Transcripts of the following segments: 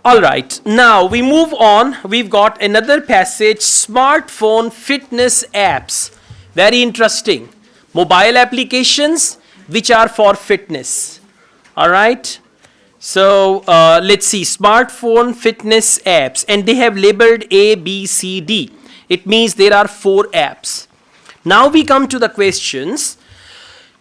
All right, now we move on. We've got another passage, smartphone fitness apps. Very interesting. Mobile applications which are for fitness. All right. So let's see, smartphone fitness apps, and they have labeled A, B, C, D. It means there are 4 apps. Now we come to the questions.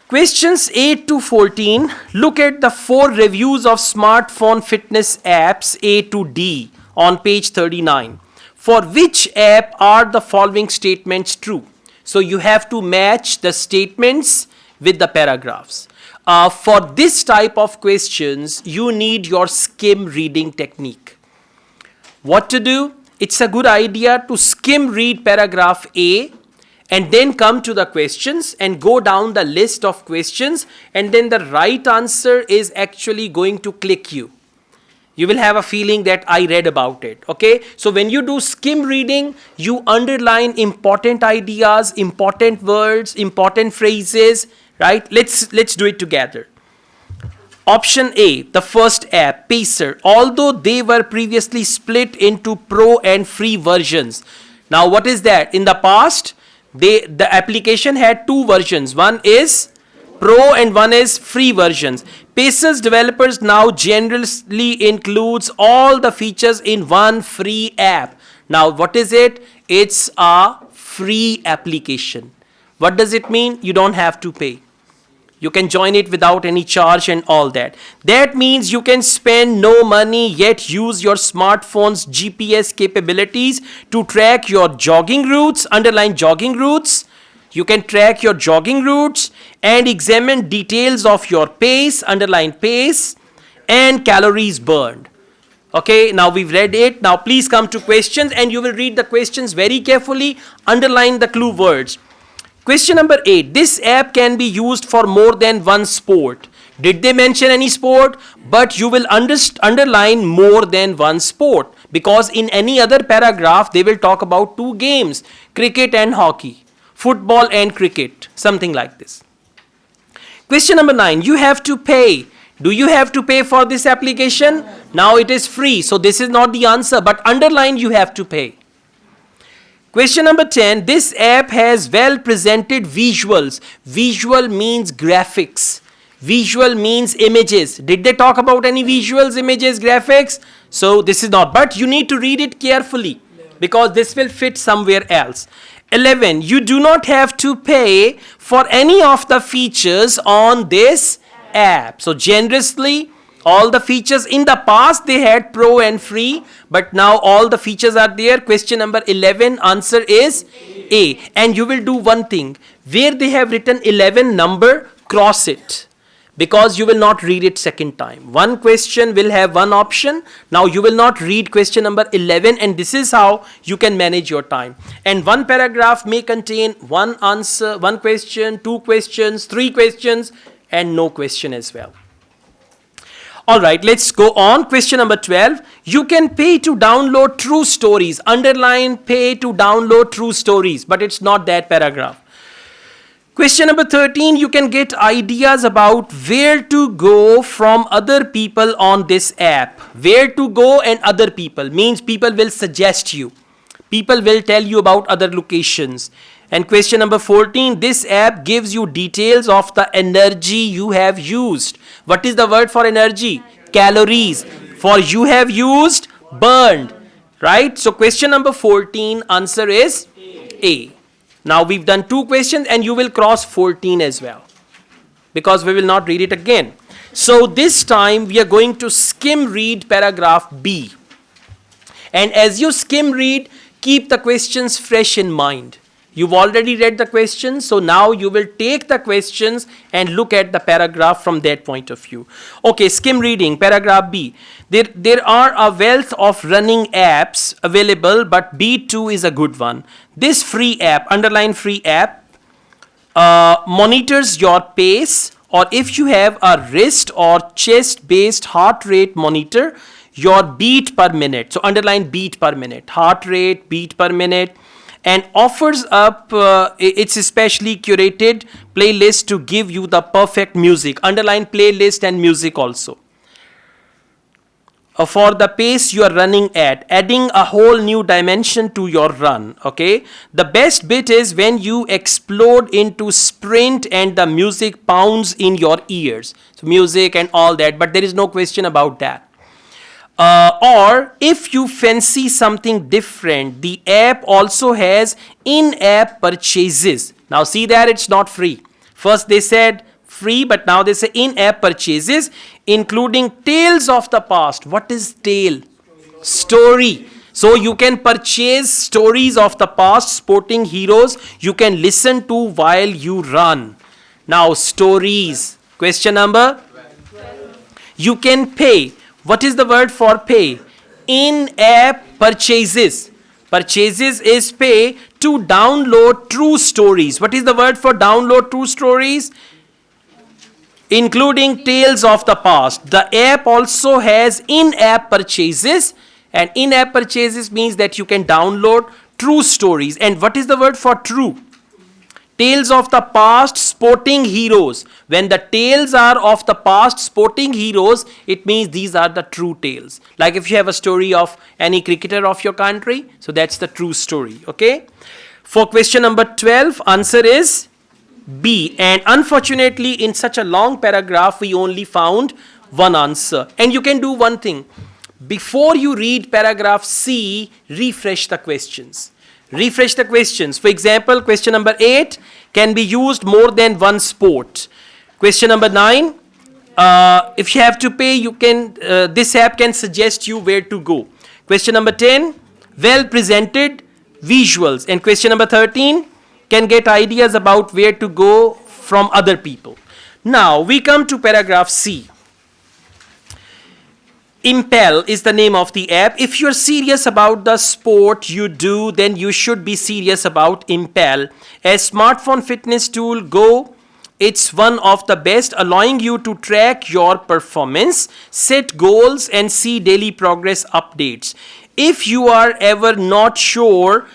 Questions 8 to 14, look at the 4 reviews of smartphone fitness apps A to D on page 39. For which app are the following statements true? So you have to match the statements with the paragraphs. For this type of questions, you need your skim reading technique. What to do? It's a good idea to skim read paragraph A and then come to the questions and go down the list of questions, and then the right answer is actually going to click you. You will have a feeling that I read about it. Okay, so when you do skim reading, you underline important ideas, important words, important phrases, right? Let's do it together. Option A, the first app, Pacer, although they were previously split into pro and free versions. Now what is that? In the past, the application had 2 versions. One is pro and one is free versions. Pacer's developers now generously includes all the features in one free app. Now what is it? It's a free application. What does it mean? You don't have to pay. You can join it without any charge and all that. That means you can spend no money yet use your smartphone's GPS capabilities to track your jogging routes, underline jogging routes. You can track your jogging routes and examine details of your pace, underline pace, and calories burned. Okay, now we've read it. Now please come to questions, and you will read the questions very carefully. Underline the clue words. Question number 8. This app can be used for more than one sport. Did they mention any sport? But you will underline more than one sport, because in any other paragraph they will talk about 2 games, cricket and hockey, football and cricket, something like this. Question number 9. You have to pay. Do you have to pay for this application? Now it is free, so this is not the answer, but underline you have to pay. Question number 10, this app has well presented visuals. Visual means graphics. Visual means images. Did they talk about any visuals, images, graphics? So this is not, but you need to read it carefully because this will fit somewhere else. 11, you do not have to pay for any of the features on this app. So generously, all the features in the past they had pro and free, but now all the features are there. Question number 11, answer is A. And you will do one thing, where they have written 11 number, cross it, because you will not read it second time. One question will have one option. Now you will not read question number 11, and this is how you can manage your time. And one paragraph may contain one answer, one question, 2 questions, 3 questions, and no question as well. All right, let's go on. Question number 12. You can pay to download true stories. Underline pay to download true stories, but it's not that paragraph. Question number 13. You can get ideas about where to go from other people on this app. Where to go and other people means people will suggest you. People will tell you about other locations. And question number 14, this app gives you details of the energy you have used. What is the word for energy? Calories. For you have used, burned. Right? So question number 14, answer is A. Now we've done 2 questions and you will cross 14 as well, because we will not read it again. So this time we are going to skim read paragraph B. And as you skim read, keep the questions fresh in mind. You've already read the questions, so now you will take the questions and look at the paragraph from that point of view. Okay, skim reading, paragraph B. There are a wealth of running apps available, but B2 is a good one. This free app, underline free app, monitors your pace, or if you have a wrist or chest-based heart rate monitor, your beat per minute. So underline beat per minute, heart rate, beat per minute. And offers up its especially curated playlist to give you the perfect music. Underline playlist and music also. for the pace you are running at, adding a whole new dimension to your run. Okay, the best bit is when you explode into sprint and the music pounds in your ears. So music and all that, but there is no question about that. Or if you fancy something different, the app also has in-app purchases. Now see that it's not free. First they said free, but now they say in-app purchases, including tales of the past. What is tale? Story. So you can purchase stories of the past, sporting heroes you can listen to while you run. Now stories. Question number? You can pay. What is the word for pay? In-app purchases. Purchases is pay to download true stories. What is the word for download true stories? Including tales of the past. The app also has in-app purchases, and in-app purchases means that you can download true stories. And what is the word for true? Tales of the past, sporting heroes. When the tales are of the past, sporting heroes, it means these are the true tales. Like if you have a story of any cricketer of your country, so that's the true story. Okay. For question number 12, answer is B. And unfortunately, in such a long paragraph, we only found one answer. And you can do one thing. Before you read paragraph C, refresh the questions. Refresh the questions. For example, question number 8 can be used more than one sport. Question number 9, if you have to pay, you can. This app can suggest you where to go. Question number 10, well presented visuals. And question number 13, can get ideas about where to go from other people. Now we come to paragraph C. Impel is the name of the app. If you're serious about the sport you do, then you should be serious about Impel. A smartphone fitness tool, Go. It's one of the best, allowing you to track your performance, set goals, and see daily progress updates. If you are ever not sure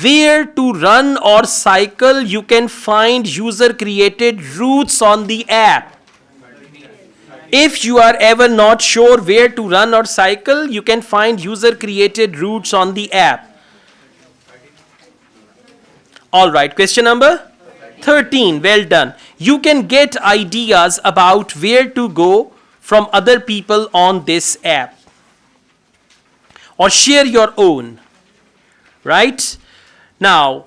where to run or cycle, you can find user-created routes on the app. If you are ever not sure where to run or cycle, you can find user-created routes on the app. All right, question number 13. Well done. You can get ideas about where to go from other people on this app, or share your own. Right? Now,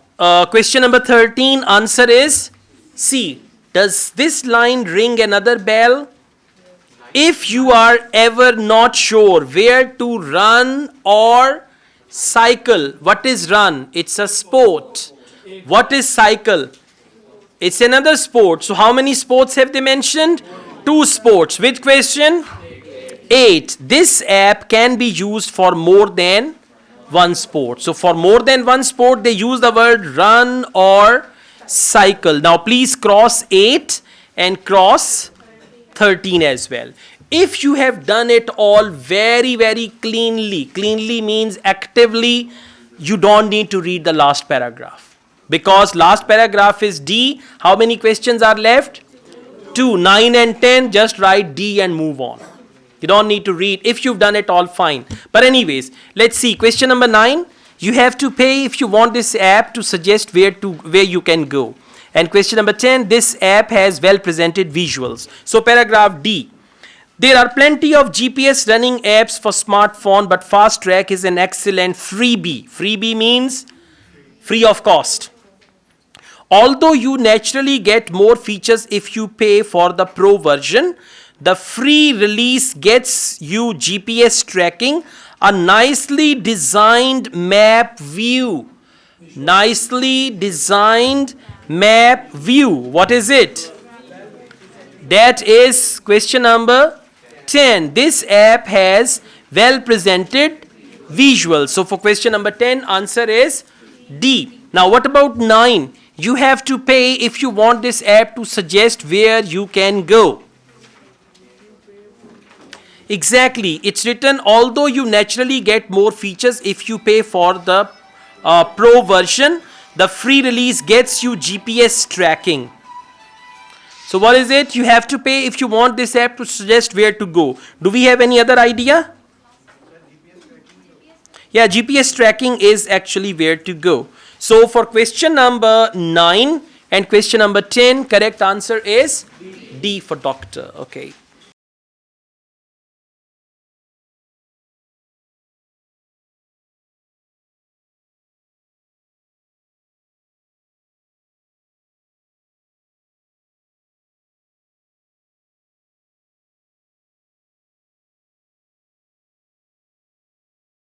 question number 13, answer is C. Does this line ring another bell? If you are ever not sure where to run or cycle, what is run? It's a sport. What is cycle? It's another sport. So how many sports have they mentioned? 2 sports. Which question? 8. This app can be used for more than one sport. So for more than one sport, they use the word run or cycle. Now please cross 8 and cross 13 as well. If you have done it all very, very cleanly, cleanly means actively, you don't need to read the last paragraph. Because last paragraph is D. How many questions are left? 2, 9 and 10. Just write D and move on. You don't need to read. If you've done it all, fine. But anyways, let's see. Question number 9. You have to pay if you want this app to suggest where you can go. And question number 10. This app has well presented visuals. So paragraph D. There are plenty of GPS running apps for smartphone, but Fast Track is an excellent freebie. Freebie means free of cost. Although you naturally get more features if you pay for the pro version, the free release gets you GPS tracking, a nicely designed map view. Nicely designed map view. What is it? That is question number 10. This app has well presented visuals. So for question number 10, answer is D. Now what about 9? You have to pay if you want this app to suggest where you can go. Exactly. It's written, although you naturally get more features if you pay for the pro version, the free release gets you GPS tracking. So what is it? You have to pay if you want this app to suggest where to go. Do we have any other idea? Yeah, GPS tracking is actually where to go. So for question number 9 and question number 10, correct answer is D for doctor. Okay.